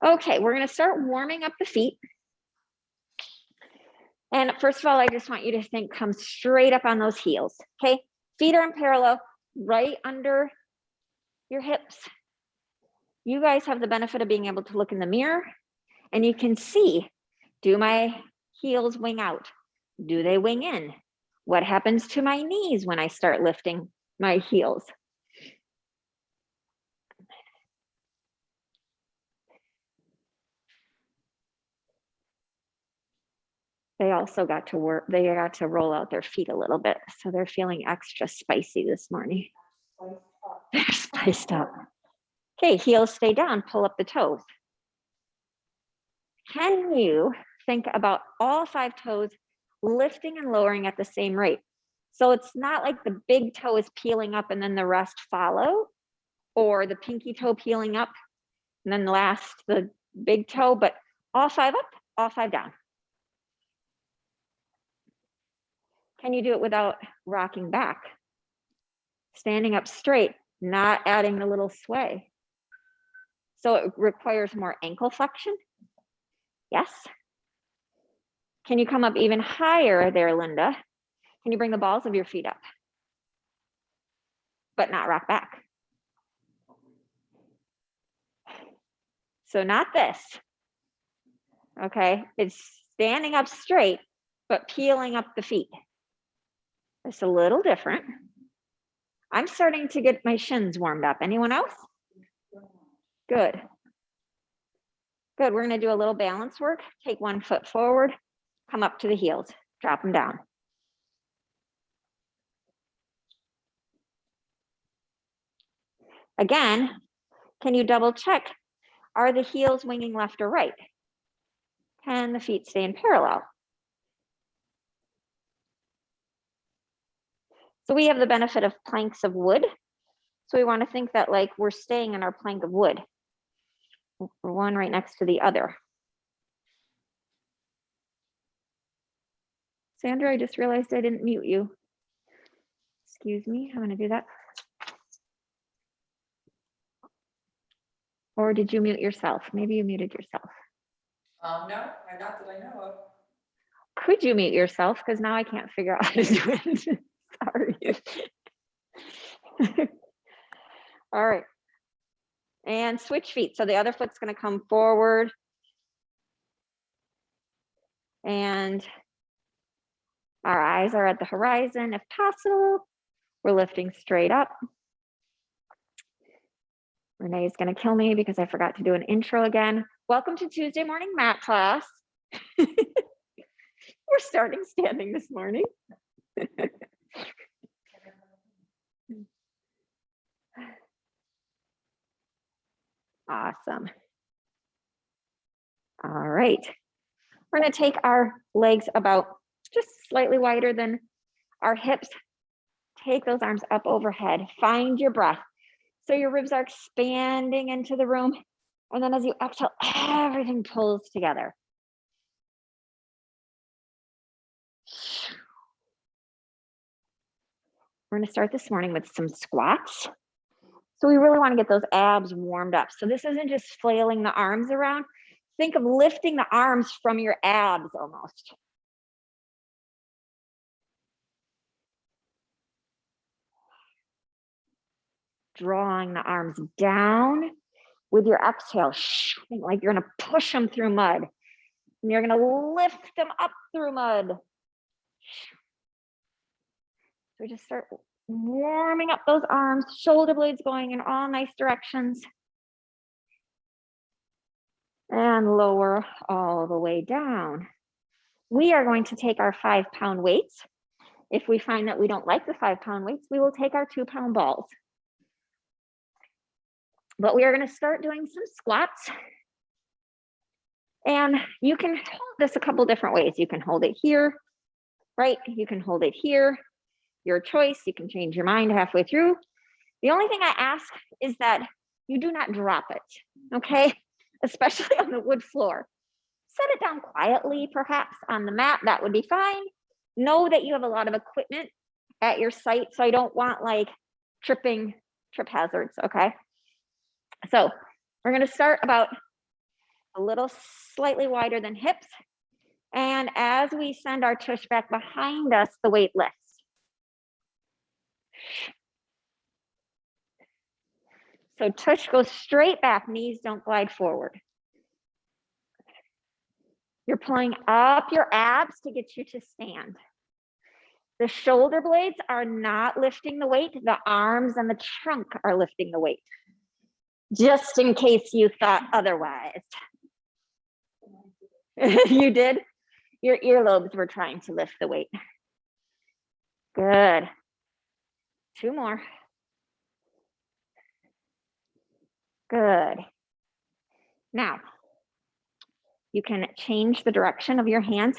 Okay, we're gonna start warming up the feet. And first of all, I just want you to think, come straight up on those heels, okay? Feet are in parallel, right under your hips. You guys have the benefit of being able to look in the mirror and you can see, do my heels wing out? Do they wing in? What happens to my knees when I start lifting my heels? They also got to work, they got to roll out their feet a little bit. So they're feeling extra spicy this morning. They're spiced up. Okay, heels stay down, pull up the toes. Can you think about all 5 toes lifting and lowering at the same rate? So it's not like the big toe is peeling up and then the rest follow, or the pinky toe peeling up and then last the big toe, but all 5 up, all 5 down. Can you do it without rocking back? Standing up straight, not adding the little sway. So it requires more ankle flexion. Yes. Can you come up even higher there, Linda? Can you bring the balls of your feet up, but not rock back? So not this, okay? It's standing up straight, but peeling up the feet. It's a little different. I'm starting to get my shins warmed up. Anyone else? Good. Good, we're gonna do a little balance work. Take 1 foot forward, come up to the heels, drop them down. Again, can you double check? Are the heels winging left or right? Can the feet stay in parallel? So we have the benefit of planks of wood. So we want to think that like we're staying in our plank of wood, one right next to the other. Sandra, I just realized I didn't mute you. Excuse me, I'm going to do that. Or did you mute yourself? Maybe you muted yourself. No, not that I know of. Could you mute yourself? Because now I can't figure out how to do it. Sorry. All right. And switch feet. So the other foot's going to come forward. And our eyes are at the horizon if possible. We're lifting straight up. Renee's going to kill me because I forgot to do an intro again. Welcome to Tuesday morning mat class. We're starting standing this morning. Awesome. All right. We're going to take our legs about just slightly wider than our hips. Take those arms up overhead. Find your breath. So your ribs are expanding into the room. And then as you exhale, everything pulls together. We're going to start this morning with some squats. So we really want to get those abs warmed up. So this isn't just flailing the arms around. Think of lifting the arms from your abs almost. Drawing the arms down with your exhale, like you're going to push them through mud. And you're going to lift them up through mud. So we just start warming up those arms, shoulder blades going in all nice directions. And lower all the way down. We are going to take our 5-pound weights. If we find that we don't like the 5-pound weights, we will take our 2-pound balls. But we are going to start doing some squats. And you can hold this a couple different ways. You can hold it here, right? You can hold it here. Your choice. You can change your mind halfway through. The only thing I ask is that you do not drop it, okay? Especially on the wood floor. Set it down quietly, perhaps on the mat. That would be fine. Know that you have a lot of equipment at your site, so I don't want like trip hazards, okay? So we're going to start about a little slightly wider than hips. And as we send our tush back behind us, the weight lifts. So tush goes straight back, knees don't glide forward. You're pulling up your abs to get you to stand. The shoulder blades are not lifting the weight. The arms and the trunk are lifting the weight. Just in case you thought otherwise. You did? Your earlobes were trying to lift the weight. Good. 2 more. Good. Now, you can change the direction of your hands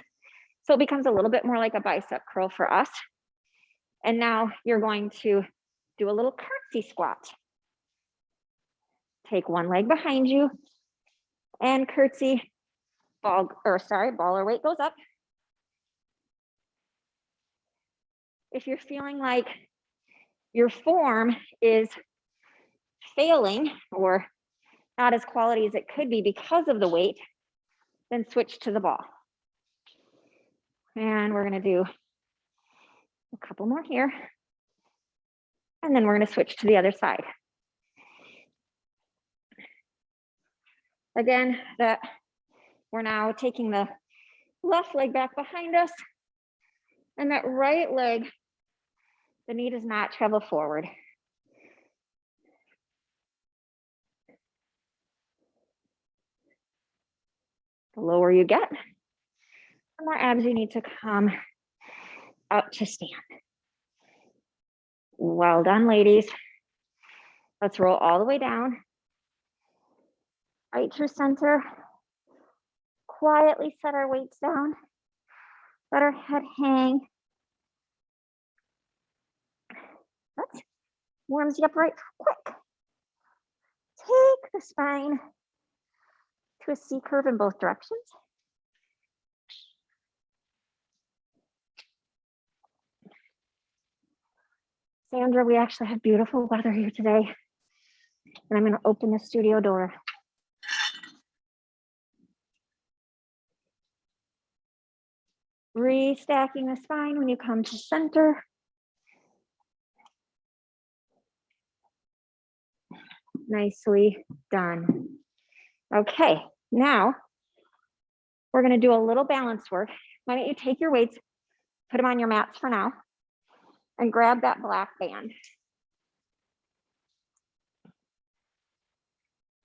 so it becomes a little bit more like a bicep curl for us. And now you're going to do a little curtsy squat. Take one leg behind you and curtsy, ball or weight goes up. If you're feeling like your form is failing or not as quality as it could be because of the weight, then switch to the ball. And we're gonna do a couple more here. And then we're gonna switch to the other side. Again, we're now taking the left leg back behind us, and that right leg, the knee does not travel forward. The lower you get, the more abs you need to come up to stand. Well done, ladies. Let's roll all the way down. Right through center. Quietly set our weights down. Let our head hang. That warms you up right quick. Take the spine to a C curve in both directions. Sandra, we actually have beautiful weather here today. And I'm going to open the studio door. Restacking the spine when you come to center. Nicely done. Okay, now we're going to do a little balance work. Why don't you take your weights, put them on your mats for now, and grab that black band.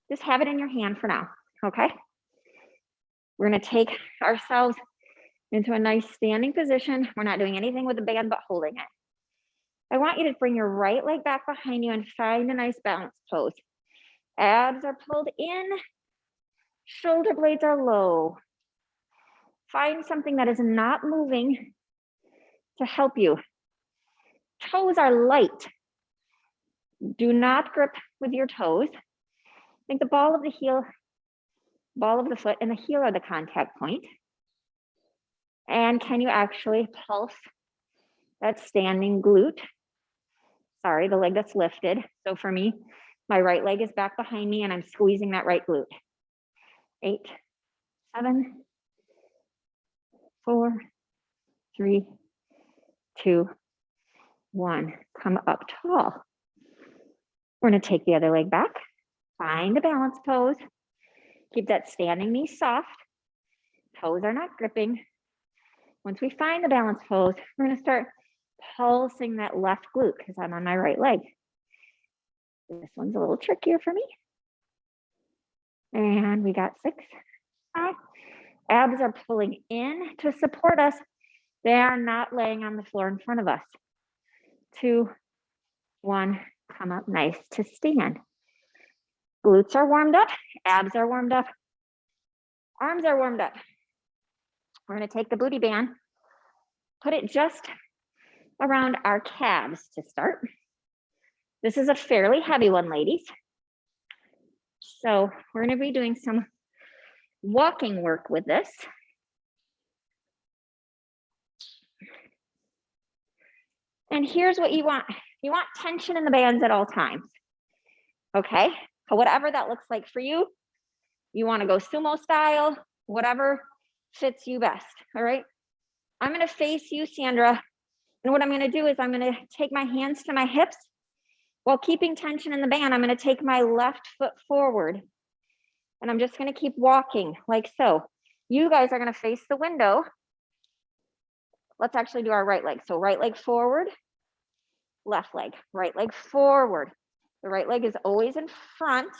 Just have it in your hand for now, okay? We're going to take ourselves into a nice standing position. We're not doing anything with the band but holding it. I want you to bring your right leg back behind you and find a nice balance pose. Abs are pulled in, shoulder blades are low. Find something that is not moving to help you. Toes are light. Do not grip with your toes. Think the ball of the heel, ball of the foot, and the heel are the contact point. And can you actually pulse that standing glute? Sorry, the leg that's lifted. So for me, my right leg is back behind me and I'm squeezing that right glute. 8, 7, 4, 3, 2, 1. Come up tall. We're going to take the other leg back. Find a balance pose. Keep that standing knee soft. Toes are not gripping. Once we find the balance pose, we're going to start pulsing that left glute because I'm on my right leg. This one's a little trickier for me. And we got 6, 5. Abs are pulling in to support us. They are not laying on the floor in front of us. 2, 1, come up nice to stand. Glutes are warmed up, abs are warmed up, arms are warmed up. We're going to take the booty band, put it just around our calves to start. This is a fairly heavy one, ladies. So we're going to be doing some walking work with this. And here's what you want. You want tension in the bands at all times. Okay, so whatever that looks like for you, You want to go sumo style, whatever fits you best. All right. I'm going to face you, Sandra. And what I'm going to do is I'm going to take my hands to my hips while keeping tension in the band. I'm going to take my left foot forward and I'm just going to keep walking like so. You guys are going to face the window. Let's actually do our right leg. So right leg forward, left leg, right leg forward. The right leg is always in front.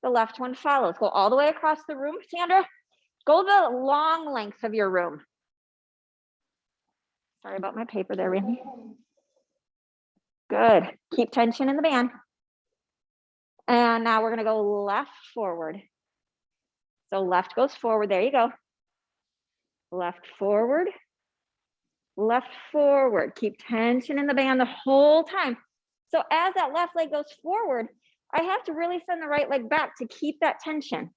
The left one follows. Go all the way across the room, Sandra. Go the long length of your room. Sorry about my paper there, Randy. Good. Keep tension in the band. And now we're going to go left forward. So left goes forward. There you go. Left forward. Left forward. Keep tension in the band the whole time. So as that left leg goes forward, I have to really send the right leg back to keep that tension.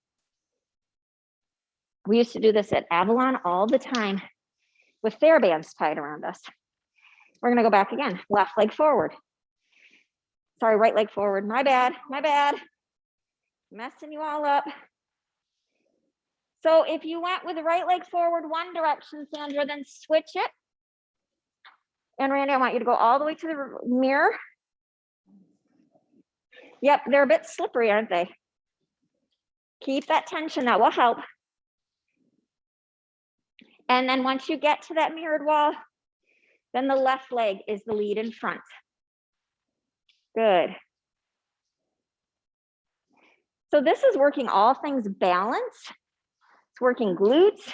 We used to do this at Avalon all the time with Therabands tied around us. We're gonna go back again. Left leg forward. Sorry, right leg forward. My bad, my bad. Messing you all up. So if you went with the right leg forward one direction, Sandra, then switch it. And Randy, I want you to go all the way to the mirror. Yep, they're a bit slippery, aren't they? Keep that tension, that will help. And then once you get to that mirrored wall, then the left leg is the lead in front. Good. So this is working all things balance. It's working glutes,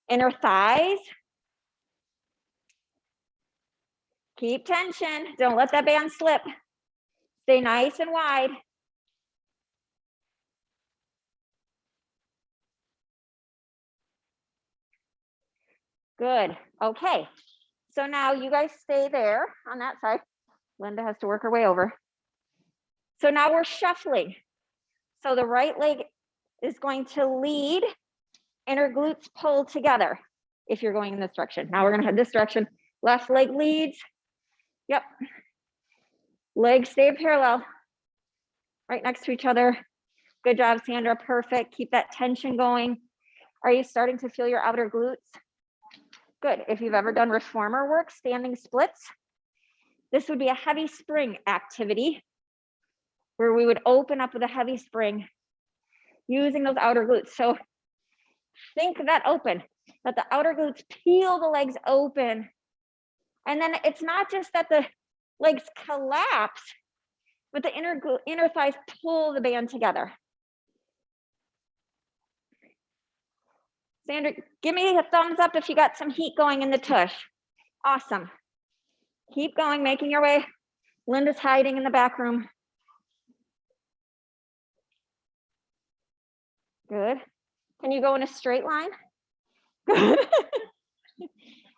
inner thighs. Keep tension. Don't let that band slip. Stay nice and wide. Good. Okay. So now you guys stay there on that side. Linda has to work her way over. So now we're shuffling. So the right leg is going to lead, inner glutes pull together if you're going in this direction. Now we're going to head this direction. Left leg leads. Yep. Legs stay parallel, right next to each other. Good job, Sandra. Perfect. Keep that tension going. Are you starting to feel your outer glutes? Good. If you've ever done reformer work, standing splits, this would be a heavy spring activity where we would open up with a heavy spring using those outer glutes. So think that open, that the outer glutes peel the legs open. And then it's not just that the legs collapse, but the inner thighs pull the band together. Sandra, give me a thumbs up if you got some heat going in the tush. Awesome. Keep going, making your way. Linda's hiding in the back room. Good. Can you go in a straight line? Good.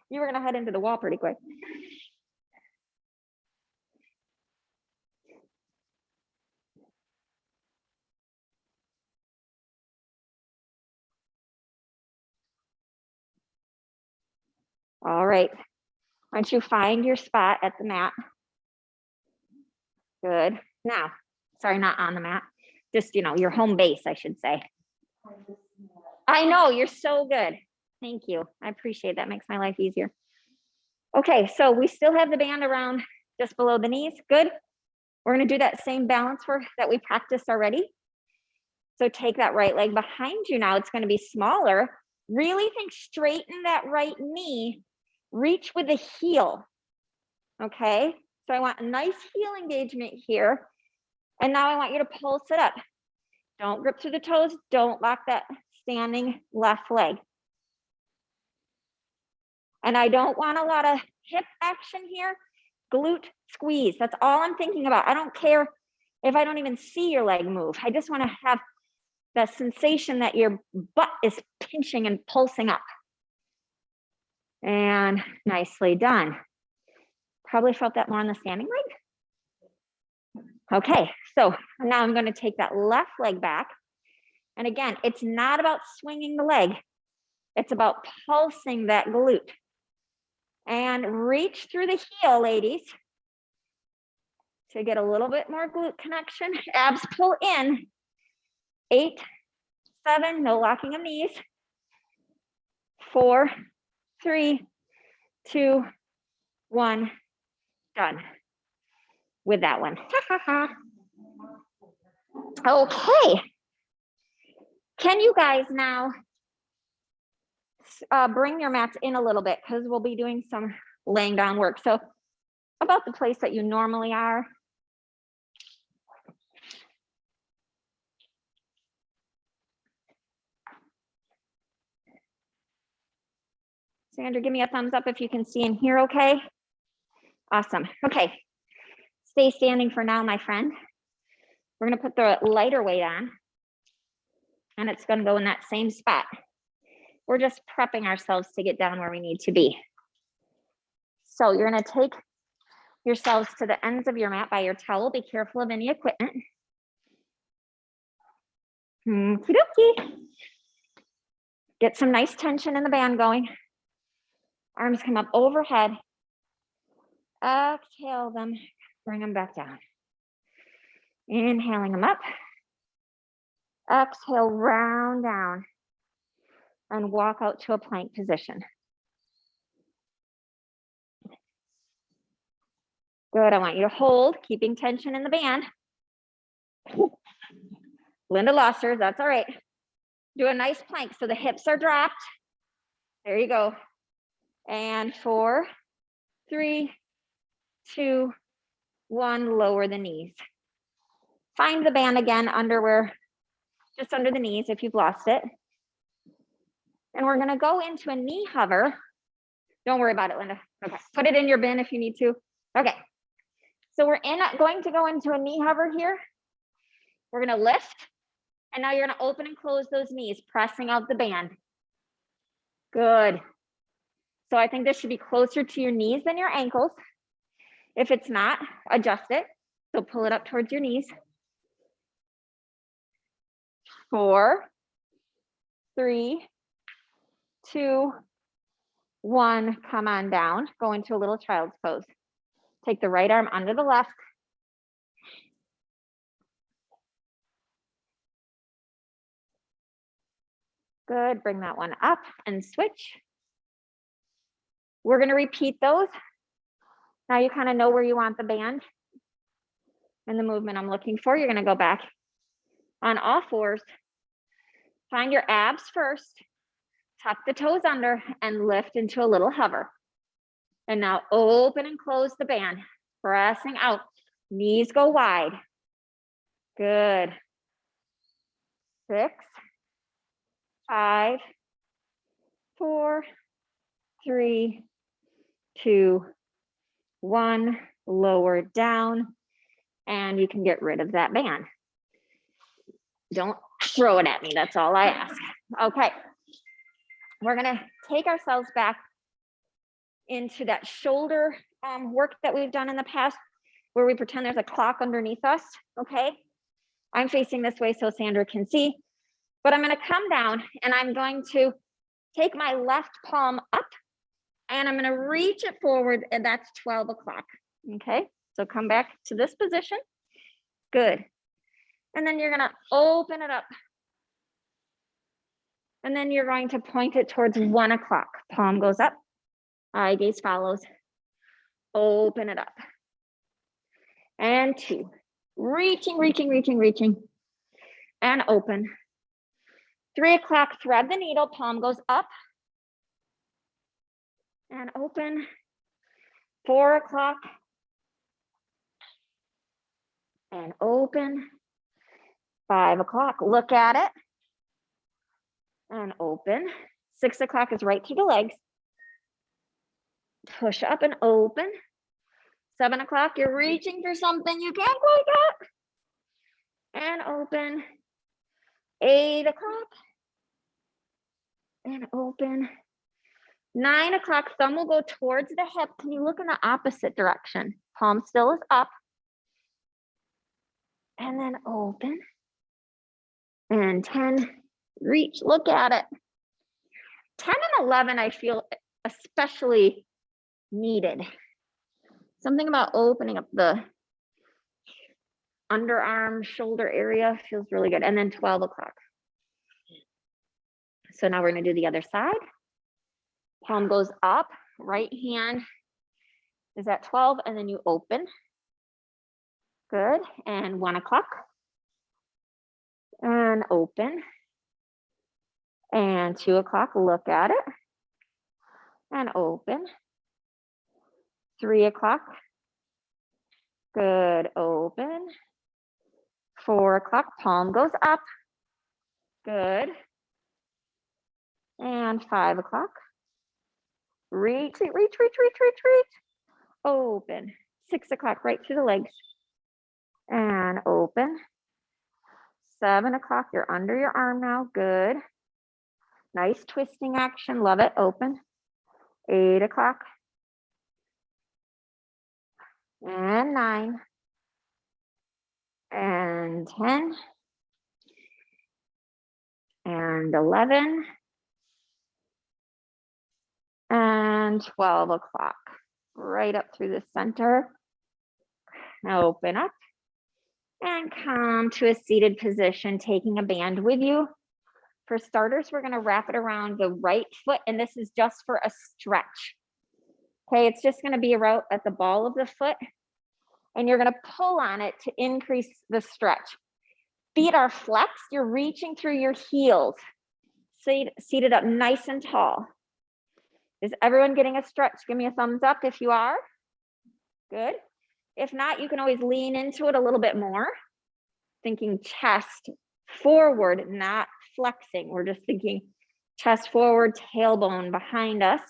You were gonna head into the wall pretty quick. All right. Once you find your spot at the mat. Good. Now, sorry, not on the mat. Just, your home base, I should say. I know, you're so good. Thank you. I appreciate that. Makes my life easier. Okay, so we still have the band around just below the knees. Good. We're going to do that same balance work that we practiced already. So take that right leg behind you now. It's going to be smaller. Really think straighten that right knee. Reach with the heel. Okay, so I want a nice heel engagement here. And now I want you to pulse it up. Don't grip through the toes. Don't lock that standing left leg. And I don't want a lot of hip action here. Glute squeeze. That's all I'm thinking about. I don't care if I don't even see your leg move. I just want to have the sensation that your butt is pinching and pulsing up. And nicely done. Probably felt that more on the standing leg. Okay, so now I'm going to take that left leg back. And again, it's not about swinging the leg. It's about pulsing that glute. And reach through the heel, ladies, to get a little bit more glute connection. Abs pull in. 8, 7, no locking of knees. 4, 3, 2, 1, done with that one. Okay. Can you guys now bring your mats in a little bit, because we'll be doing some laying down work. So about the place that you normally are. Sandra, give me a thumbs up if you can see and hear okay. Awesome. Okay. Stay standing for now, my friend. We're going to put the lighter weight on, and it's going to go in that same spot. We're just prepping ourselves to get down where we need to be. So you're going to take yourselves to the ends of your mat by your towel. Be careful of any equipment. Okie dokie. Get some nice tension in the band going. Arms come up overhead. Exhale them, bring them back down. Inhaling them up. Exhale, round down. And walk out to a plank position. Good, I want you to hold, keeping tension in the band. Linda lost hers, that's all right. Do a nice plank so the hips are dropped. There you go. And 4, 3, 2, 1, lower the knees. Find the band again just under the knees if you've lost it. And we're gonna go into a knee hover. Don't worry about it, Linda. Okay, put it in your bin if you need to. Okay, so we're going to go into a knee hover here. We're gonna lift, and now you're gonna open and close those knees, pressing out the band. Good. So I think this should be closer to your knees than your ankles. If it's not, adjust it. So pull it up towards your knees. 4, 3, 2, 1, come on down. Go into a little child's pose. Take the right arm under the left. Good, bring that one up and switch. We're gonna repeat those. Now you kind of know where you want the band and the movement I'm looking for. You're gonna go back on all fours. Find your abs first, tuck the toes under and lift into a little hover. And now open and close the band, pressing out. Knees go wide. Good. 6, 5, 4, 3, 2, 1. Lower down, and you can get rid of that band. Don't throw it at me, that's all I ask. Okay, we're gonna take ourselves back into that shoulder work that we've done in the past, where we pretend there's a clock underneath us, okay? I'm facing this way so Sandra can see, but I'm gonna come down and I'm going to take my left palm up and I'm gonna reach it forward, and that's 12 o'clock, okay? So come back to this position, good. And then you're gonna open it up. And then you're going to point it towards 1 o'clock. Palm goes up, eye gaze follows. Open it up. And 2, reaching, reaching, reaching, reaching. And open. 3 o'clock, thread the needle, palm goes up. And open. 4 o'clock. And open. 5 o'clock, look at it. And open. 6 o'clock is right through the legs. Push up and open. 7 o'clock, you're reaching for something you can't quite get. And open. 8 o'clock. And open. 9 o'clock, thumb will go towards the hip. Can you look in the opposite direction? Palm still is up. And then open. And 10, reach, look at it. 10 and 11, I feel especially needed. Something about opening up the underarm, shoulder area feels really good. And then 12 o'clock. So now we're gonna do the other side. Palm goes up, right hand is at 12, and then you open. Good, and 1 o'clock. And open. And 2 o'clock, look at it. And open. 3 o'clock. Good, open. 4 o'clock, palm goes up. Good. And 5 o'clock. Reach, reach, reach, reach, reach, reach. Open. 6 o'clock, right through the legs. And open. 7 o'clock, you're under your arm now. Good. Nice twisting action. Love it. Open. 8 o'clock. And 9. And 10. And 11. And 12 o'clock. Right up through the center. Now open up. And come to a seated position, taking a band with you. For starters, we're going to wrap it around the right foot, and this is just for a stretch. Okay, it's just going to be around at the ball of the foot, and you're going to pull on it to increase the stretch. Feet are flexed, you're reaching through your heels. Seated up nice and tall. Is everyone getting a stretch? Give me a thumbs up if you are. Good. If not, you can always lean into it a little bit more. Thinking chest forward, not flexing. We're just thinking chest forward, tailbone behind us.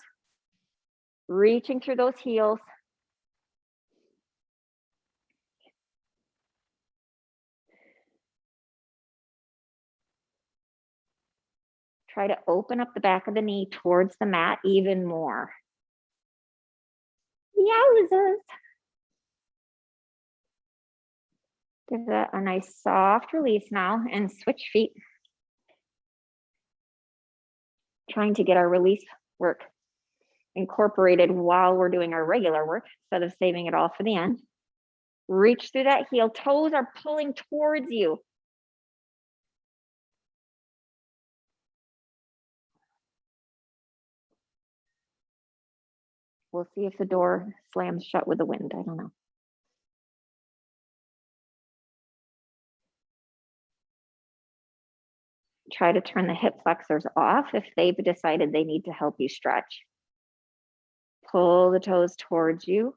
Reaching through those heels. Try to open up the back of the knee towards the mat even more. Yowzers. Give that a nice soft release now and switch feet. Trying to get our release work incorporated while we're doing our regular work instead of saving it all for the end. Reach through that heel. Toes are pulling towards you. We'll see if the door slams shut with the wind. I don't know. Try to turn the hip flexors off if they've decided they need to help you stretch. Pull the toes towards you.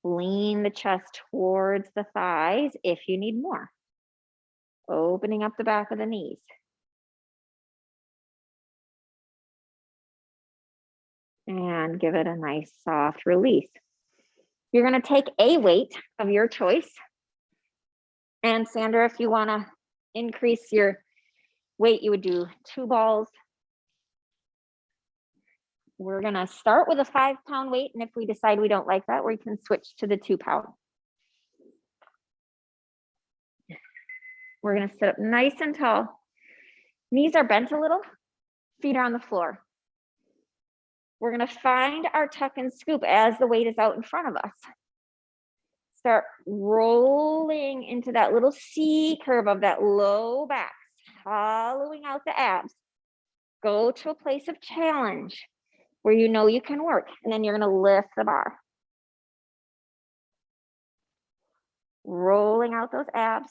Lean the chest towards the thighs if you need more. Opening up the back of the knees. And give it a nice soft release. You're going to take a weight of your choice. And Sandra, if you want to increase your weight, you would do 2 balls. We're going to start with a 5-pound weight. And if we decide we don't like that, we can switch to the 2-pound. We're going to sit up nice and tall. Knees are bent a little. Feet are on the floor. We're going to find our tuck and scoop as the weight is out in front of us. Start rolling into that little C curve of that low back, hollowing out the abs. Go to a place of challenge where you know you can work, and then you're going to lift the bar. Rolling out those abs.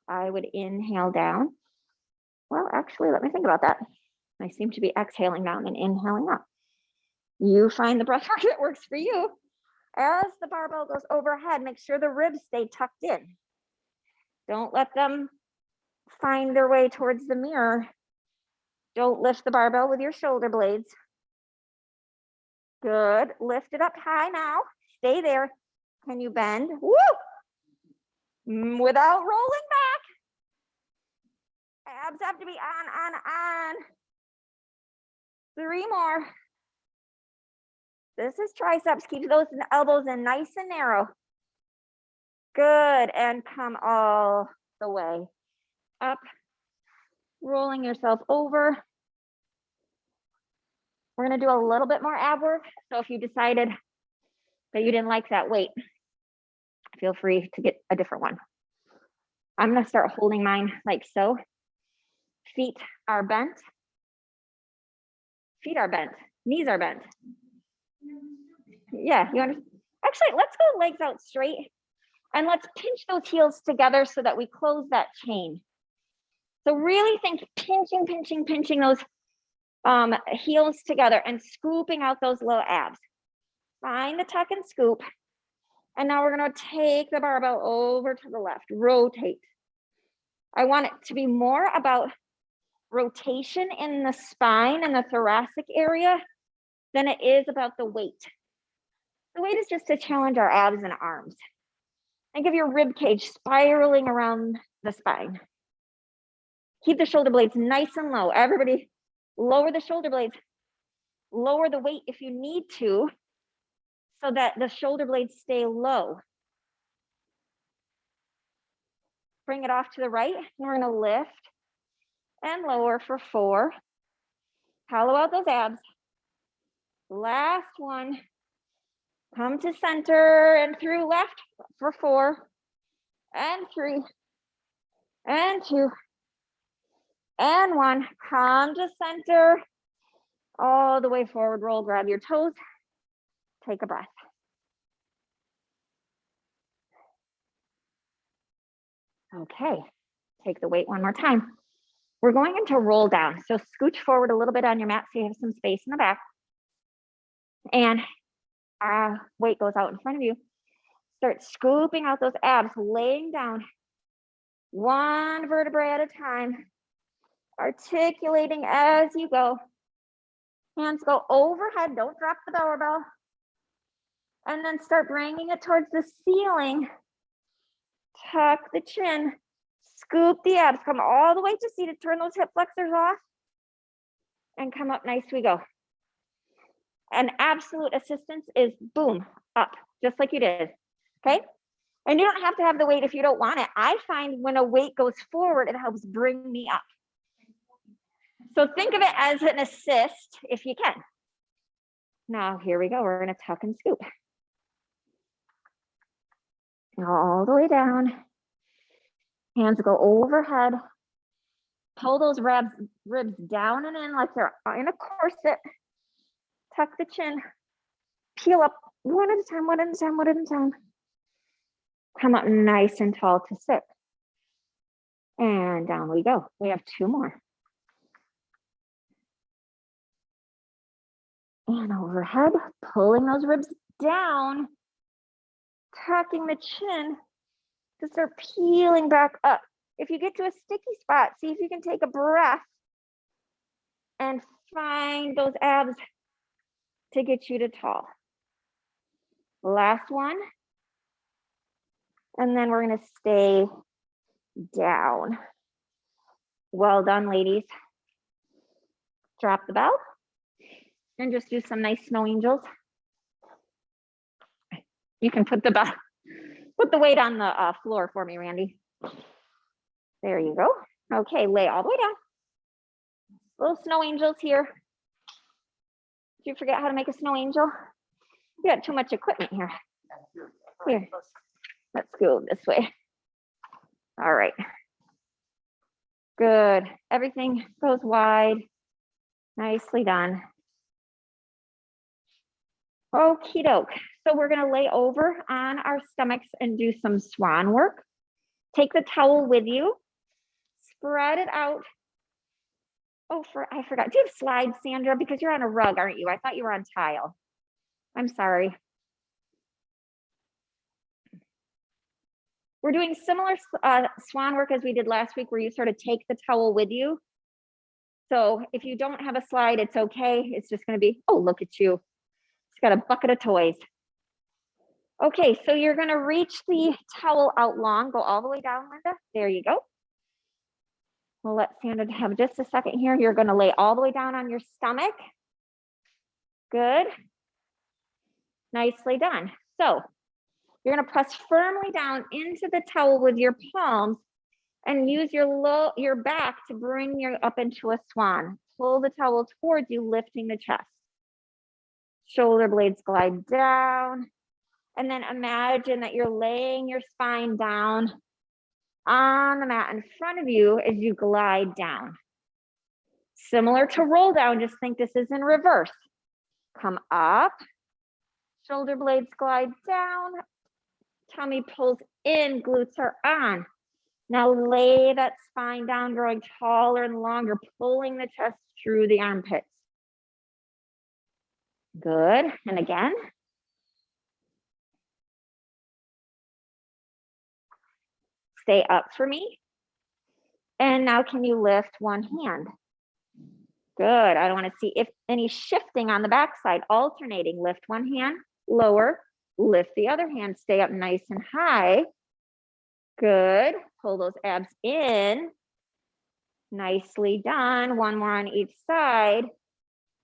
I would inhale down. Well, actually, let me think about that. I seem to be exhaling down and inhaling up. You find the breath work that works for you. As the barbell goes overhead, make sure the ribs stay tucked in. Don't let them find their way towards the mirror. Don't lift the barbell with your shoulder blades. Good. Lift it up high now. Stay there. Can you bend? Woo! Without rolling back. Abs have to be on. 3 more. This is triceps. Keep those elbows in nice and narrow. Good. And come all the way up. Rolling yourself over. We're going to do a little bit more ab work. So if you decided that you didn't like that weight, feel free to get a different one. I'm gonna start holding mine like so. Feet are bent. Feet are bent. Knees are bent. Yeah, you understand? Actually, let's go legs out straight and let's pinch those heels together so that we close that chain. So really think pinching those heels together and scooping out those little abs. Find the tuck and scoop. And now we're gonna take the barbell over to the left, rotate. I want it to be more about rotation in the spine and the thoracic area than it is about the weight. The weight is just to challenge our abs and arms. Think of your rib cage spiraling around the spine. Keep the shoulder blades nice and low. Everybody lower the shoulder blades. Lower the weight if you need to so that the shoulder blades stay low. Bring it off to the right, and we're gonna lift and lower for 4. Hollow out those abs. Last one. Come to center and through left for 4 and 3 and 2 and 1. Come to center all the way forward. Roll, grab your toes. Take a breath. Okay, take the weight one more time. We're going into roll down. So scooch forward a little bit on your mat so you have some space in the back. And weight goes out in front of you. Start scooping out those abs, laying down one vertebrae at a time, articulating as you go. Hands go overhead, don't drop the barbell. And then start bringing it towards the ceiling. Tuck the chin, scoop the abs, come all the way to seated, turn those hip flexors off, and come up nice we go. And absolute assistance is boom, up, just like you did, okay? And you don't have to have the weight if you don't want it. I find when a weight goes forward, it helps bring me up. So think of it as an assist if you can. Now, here we go. We're gonna tuck and scoop. All the way down. Hands go overhead. Pull those ribs down and in like you're in a corset. Tuck the chin. Peel up one at a time, one at a time, one at a time. Come up nice and tall to sit. And down we go. We have 2 more. And overhead, pulling those ribs down, tucking the chin to start peeling back up. If you get to a sticky spot, see if you can take a breath and find those abs to get you to tall. Last one. And then we're gonna stay down. Well done, ladies. Drop the bell and just do some nice snow angels. You can put the weight on the floor for me, Randy. There you go. Okay, lay all the way down. Little snow angels here. Did you forget how to make a snow angel? You got too much equipment here. Here, let's go this way. All right. Good. Everything goes wide. Nicely done. Okie doke. So we're gonna lay over on our stomachs and do some swan work. Take the towel with you. Spread it out. Oh, I forgot. Do you have slides, Sandra? Because you're on a rug, aren't you? I thought you were on tile. I'm sorry. We're doing similar swan work as we did last week, where you sort of take the towel with you. So if you don't have a slide, it's okay. It's just going to be, oh, look at you. It's got a bucket of toys. Okay, so you're going to reach the towel out long. Go all the way down, Linda. There you go. We'll let Sandra have just a second here. You're going to lay all the way down on your stomach. Good. Nicely done. So you're going to press firmly down into the towel with your palms and use your back to bring you up into a swan. Pull the towel towards you, lifting the chest. Shoulder blades glide down. And then imagine that you're laying your spine down on the mat in front of you as you glide down. Similar to roll down, just think this is in reverse. Come up, shoulder blades glide down, tummy pulls in, glutes are on. Now lay that spine down, growing taller and longer, pulling the chest through the armpits. Good, and again. Stay up for me. And now can you lift one hand? Good, I don't want to see if any shifting on the backside, alternating. Lift one hand, lower, lift the other hand, stay up nice and high. Good, pull those abs in. Nicely done, one more on each side.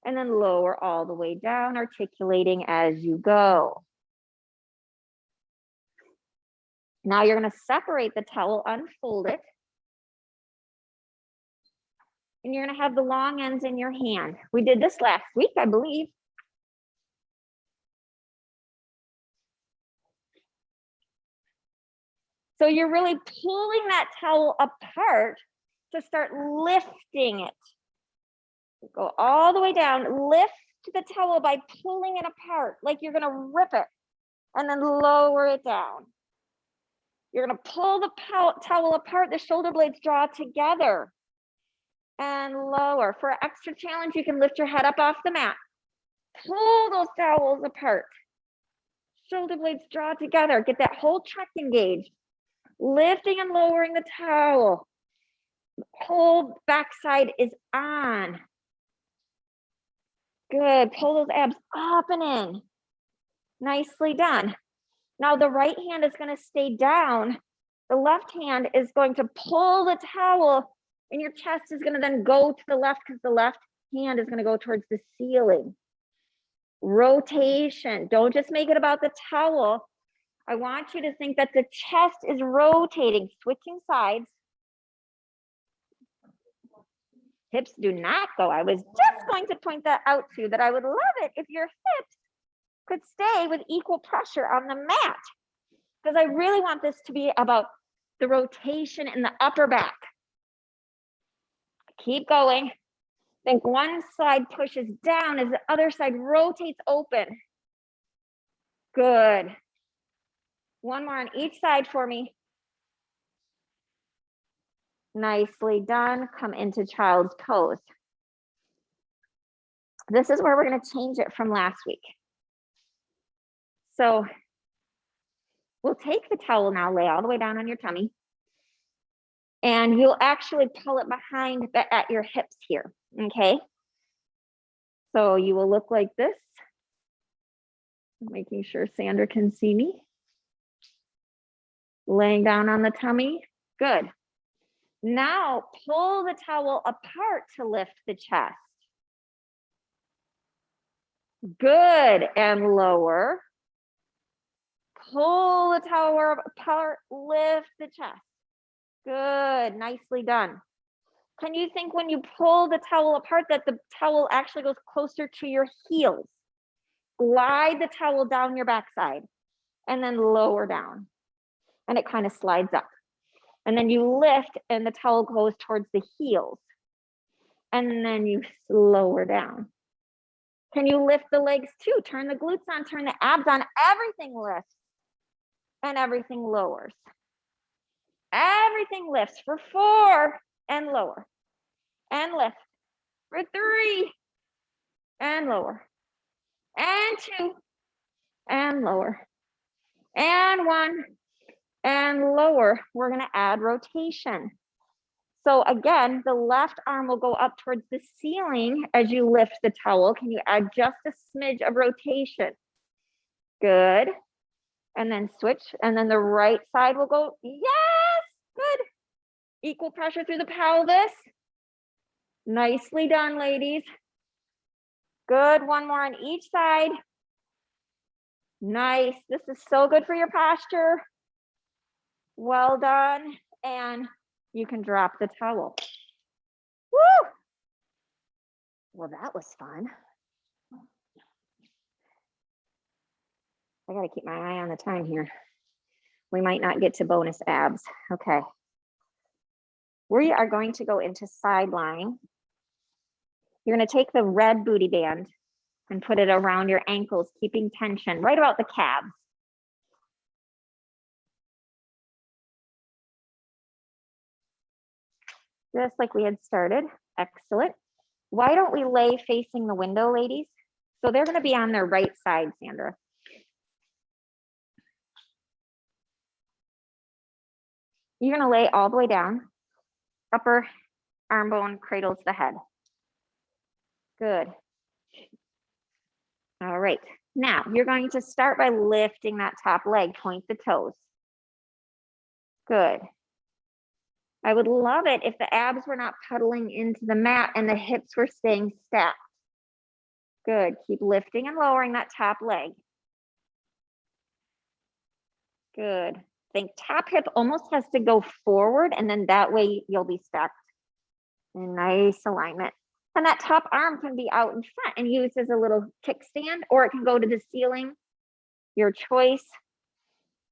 And then lower all the way down, articulating as you go. Now you're gonna separate the towel, unfold it. And you're gonna have the long ends in your hand. We did this last week, I believe. So you're really pulling that towel apart to start lifting it. Go all the way down, lift the towel by pulling it apart, like you're gonna rip it, and then lower it down. You're gonna pull the towel apart, the shoulder blades draw together, and lower. For an extra challenge, you can lift your head up off the mat. Pull those towels apart. Shoulder blades draw together, get that whole chest engaged. Lifting and lowering the towel. Whole backside is on. Good, pull those abs up and in. Nicely done. Now the right hand is gonna stay down. The left hand is going to pull the towel and your chest is gonna then go to the left because the left hand is gonna go towards the ceiling. Rotation, don't just make it about the towel. I want you to think that the chest is rotating, switching sides. Hips do not go. I was just going to point that out to you, that I would love it if your hips could stay with equal pressure on the mat, because I really want this to be about the rotation in the upper back. Keep going. Think one side pushes down as the other side rotates open. Good. One more on each side for me. Nicely done. Come into child's pose. This is where we're going to change it from last week. So we'll take the towel now, lay all the way down on your tummy, and you'll actually pull it behind at your hips here, okay? So you will look like this, making sure Sandra can see me. Laying down on the tummy, good. Now pull the towel apart to lift the chest. Good, and lower. Pull the towel apart, lift the chest. Good, nicely done. Can you think when you pull the towel apart that the towel actually goes closer to your heels? Glide the towel down your backside and then lower down. And it kind of slides up. And then you lift and the towel goes towards the heels. And then you lower down. Can you lift the legs too? Turn the glutes on, turn the abs on, everything lifts and everything lowers. Everything lifts for 4 and lower and lift for 3 and lower and 2 and lower and 1 and lower. We're going to add rotation. So again, the left arm will go up towards the ceiling as you lift the towel. Can you add just a smidge of rotation? Good. And then switch. And then the right side will go, yes, good. Equal pressure through the pelvis. Nicely done, ladies. Good, one more on each side. Nice, this is so good for your posture. Well done, and you can drop the towel. Woo! Well, that was fun. I gotta keep my eye on the time here. We might not get to bonus abs. Okay, We are going to go into side lying. You're going to take the red booty band and put it around your ankles, keeping tension right about the calves. Just like we had started. Excellent. Why don't we lay facing the window, ladies? So they're going to be on their right side, Sandra. You're going to lay all the way down. Upper arm bone cradles the head. Good. All right. Now you're going to start by lifting that top leg, point the toes. Good. I would love it if the abs were not puddling into the mat and the hips were staying stacked. Good. Keep lifting and lowering that top leg. Good. Think top hip almost has to go forward, and then that way you'll be stacked in nice alignment. And that top arm can be out in front and used as a little kickstand, or it can go to the ceiling, your choice.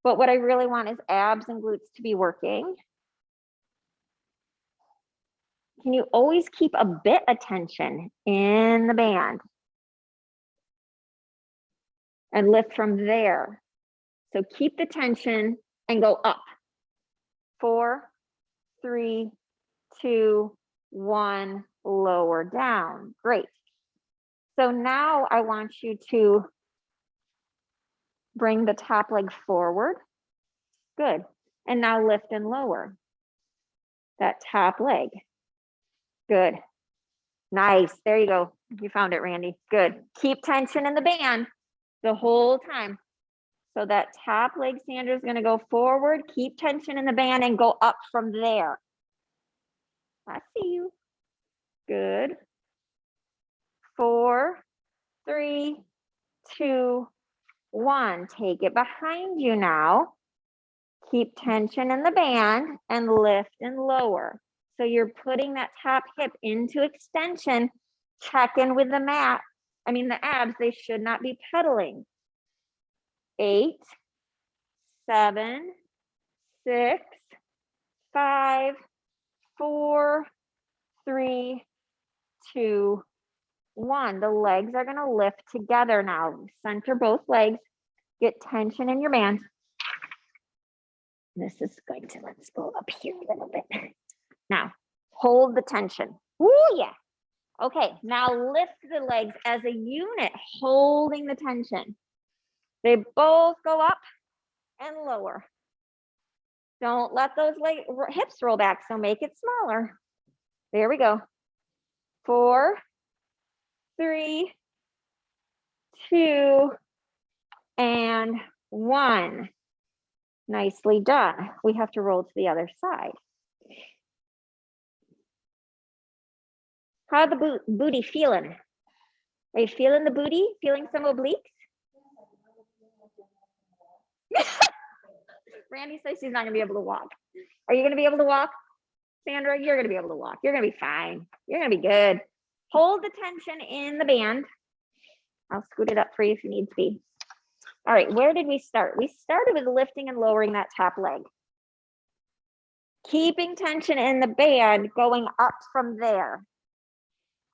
But what I really want is abs and glutes to be working. Can you always keep a bit of tension in the band? And lift from there. So keep the tension and go up. 4, 3, 2, 1, lower down. Great. So now I want you to bring the top leg forward. Good. And now lift and lower that top leg. Good. Nice. There you go. You found it, Randy. Good. Keep tension in the band the whole time. So that top leg, Sandra, is going to go forward. Keep tension in the band and go up from there. I see you. Good. 4, 3, 2, 1. Take it behind you now. Keep tension in the band and lift and lower. So you're putting that top hip into extension. Check in with the mat. I mean, the abs, they should not be pedaling. 8, 7, 6, 5, 4, 3, 2, 1. The legs are going to lift together now. Center both legs. Get tension in your band. This is going to, let's go up here a little bit. Now, hold the tension. Ooh, yeah. Okay, now lift the legs as a unit, holding the tension. They both go up and lower. Don't let those hips roll back, so make it smaller. There we go. 4, 3, 2, and 1. Nicely done. We have to roll to the other side. How the booty feeling? Are you feeling the booty? Feeling some obliques? Randy says she's not gonna be able to walk. Are you gonna be able to walk, Sandra? You're gonna be able to walk. You're gonna be fine. You're gonna be good. Hold the tension in the band. I'll scoot it up for you if you need to be. All right, where did we start? We started with lifting and lowering that top leg. Keeping tension in the band, going up from there.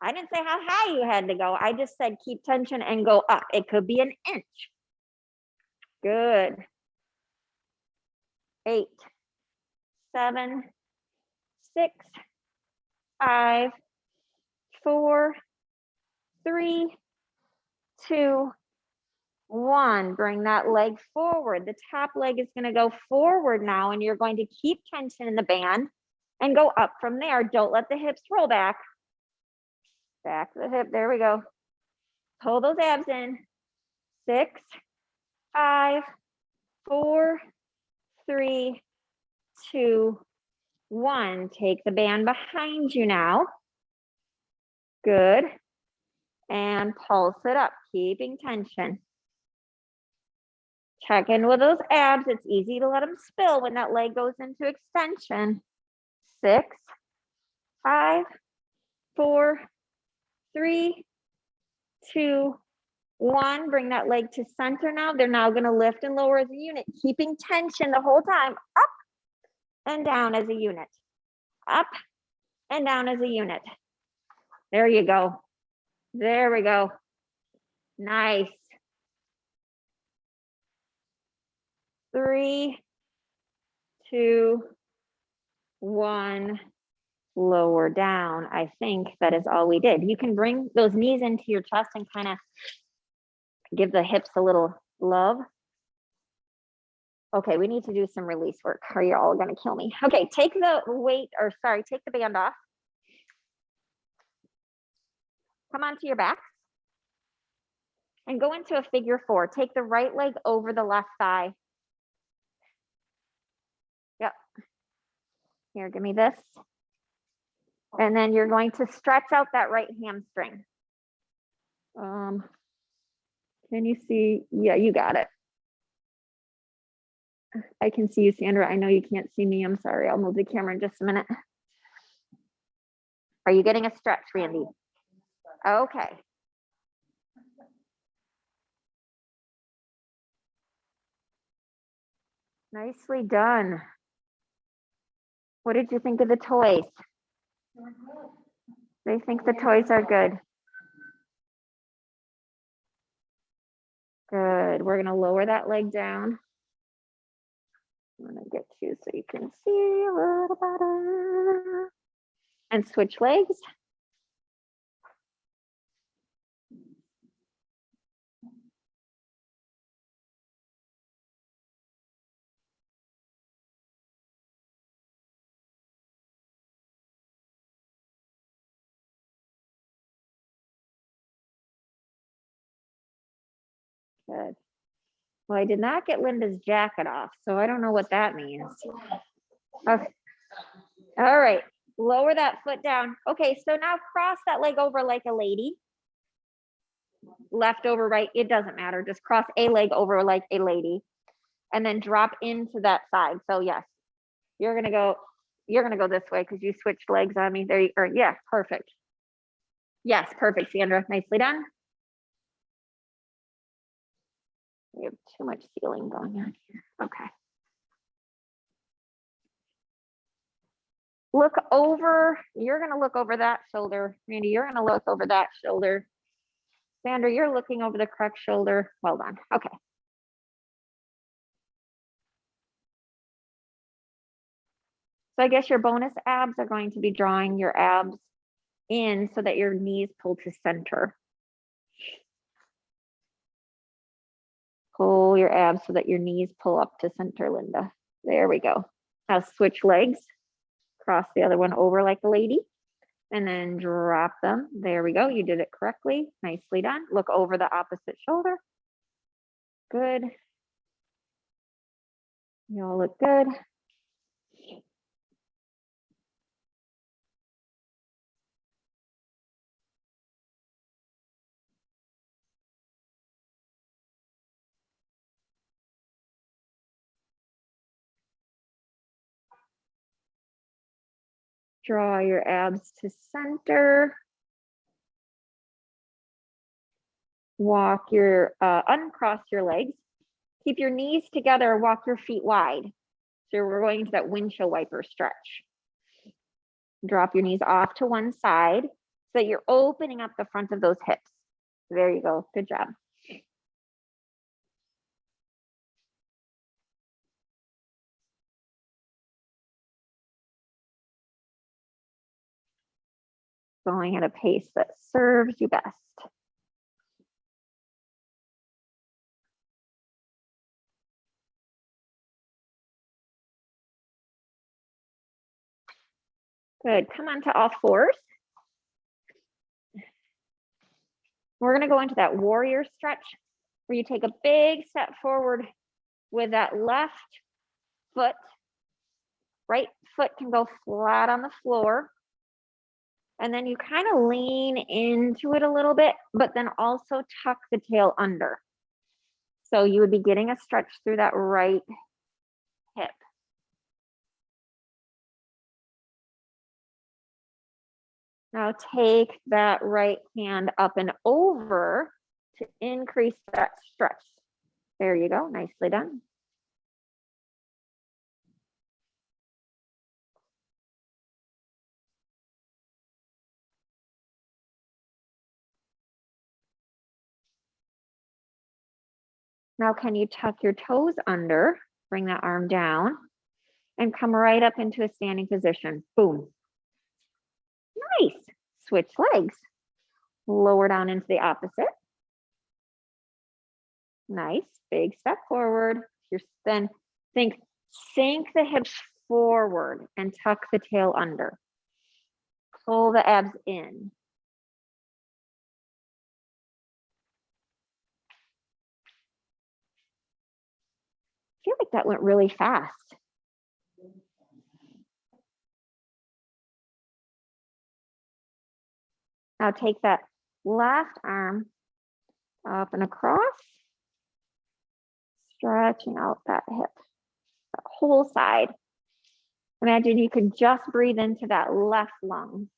I didn't say how high you had to go. I just said keep tension and go up. It could be an inch. Good. 8, 7, 6, 5, 4, 3, 2, 1. Bring that leg forward. The top leg is going to go forward now, and you're going to keep tension in the band and go up from there. Don't let the hips roll back. Back to the hip. There we go. Pull those abs in. 6, 5, 4, 3, 2, 1. Take the band behind you now. Good. And pulse it up, keeping tension. Check in with those abs. It's easy to let them spill when that leg goes into extension. 6, 5, 4, 3, 2, 1. Bring that leg to center now. They're now going to lift and lower as a unit, keeping tension the whole time, up and down as a unit. up and down as a unit. There you go. There we go. Nice. 3, 2, 1. Lower down. I think that is all we did. You can bring those knees into your chest and kind of give the hips a little love. Okay, we need to do some release work or you're all gonna kill me. Okay, take the weight, or sorry, take the band off. Come onto your back and go into a figure 4. Take the right leg over the left thigh. Yep. Here, give me this. And then you're going to stretch out that right hamstring. Can you see? Yeah, you got it. I can see you, Sandra. I know you can't see me. I'm sorry. I'll move the camera in just a minute. Are you getting a stretch, Randy? Okay. Nicely done. What did you think of the toys? They think the toys are good. Good. We're going to lower that leg down. I'm going to get you so you can see a little better. And switch legs. Good. Well, I did not get Linda's jacket off, so I don't know what that means. Okay. All right. Lower that foot down. Okay, so now cross that leg over like a lady. Left over, right, it doesn't matter. Just cross a leg over like a lady. And then drop into that side. So yes, you're gonna go this way because you switched legs on me. There you are. Yeah, perfect. Yes, perfect, Sandra. Nicely done. We have too much ceiling going on here. Okay. Look over, you're gonna look over that shoulder. Randy, you're gonna look over that shoulder. Sandra, you're looking over the correct shoulder. Well done. Okay. So I guess your bonus abs are going to be drawing your abs in so that your knees pull to center. Pull your abs so that your knees pull up to center, Linda. There we go. Now switch legs. Cross the other one over like a lady. And then drop them. There we go. You did it correctly. Nicely done. Look over the opposite shoulder. Good. You all look good. Draw your abs to center. Walk your, uncross your legs. Keep your knees together, walk your feet wide. So we're going into that windshield wiper stretch. Drop your knees off to one side so that you're opening up the front of those hips. There you go, good job. Going at a pace that serves you best. Good, come on to all fours. We're gonna go into that warrior stretch where you take a big step forward with that left foot. Right foot can go flat on the floor. And then you kind of lean into it a little bit, but then also tuck the tail under. So you would be getting a stretch through that right hip. Now take that right hand up and over to increase that stretch. There you go, nicely done. Now, can you tuck your toes under, bring that arm down, and come right up into a standing position? Boom. Nice. Switch legs. Lower down into the opposite. Nice. Big step forward. Then sink the hips forward and tuck the tail under. Pull the abs in. I feel like that went really fast. Now take that left arm up and across, stretching out that hip, that whole side. Imagine you could just breathe into that left lung,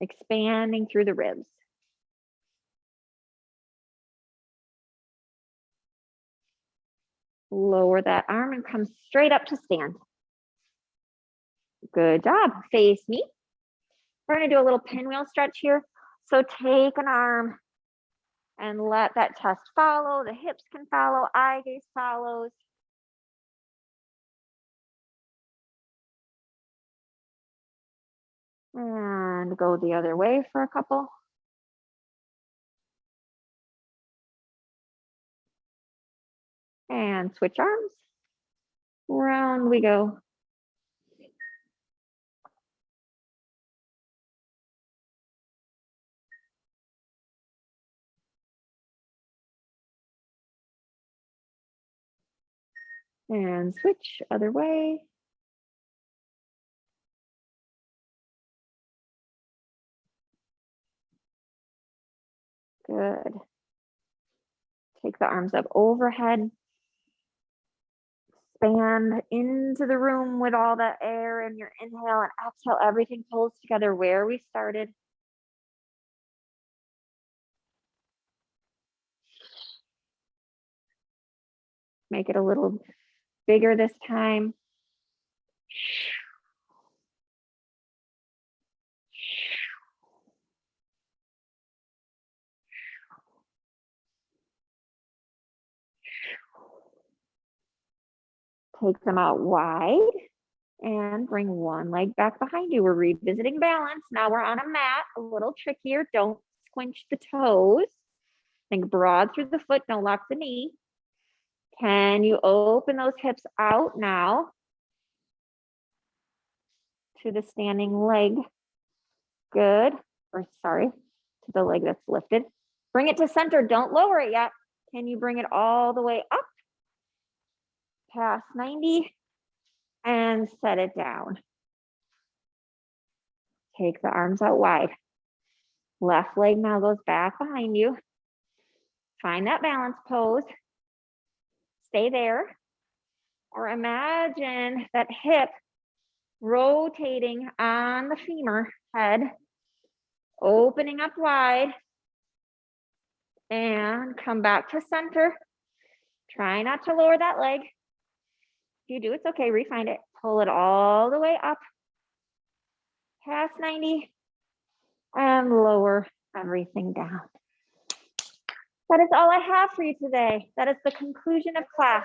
expanding through the ribs. Lower that arm and come straight up to stand. Good job. Face me. We're going to do a little pinwheel stretch here. So take an arm and let that chest follow. The hips can follow. Eye gaze follows. And go the other way for a couple. And switch arms. Round we go. And switch other way. Good. Take the arms up overhead. Expand into the room with all that air in your inhale, and exhale, everything pulls together where we started. Make it a little bigger this time. Take them out wide and bring one leg back behind you. We're revisiting balance. Now we're on a mat, a little trickier. Don't squinch the toes. Think broad through the foot, don't lock the knee. Can you open those hips out now to the standing leg? Good. Or sorry, to the leg that's lifted. Bring it to center. Don't lower it yet. Can you bring it all the way up past 90 and set it down? Take the arms out wide. Left leg now goes back behind you. Find that balance pose. Stay there. Or imagine that hip rotating on the femur head, opening up wide, and come back to center. Try not to lower that leg. If you do, it's okay, refind it. Pull it all the way up, past 90, and lower everything down. That is all I have for you today. That is the conclusion of class.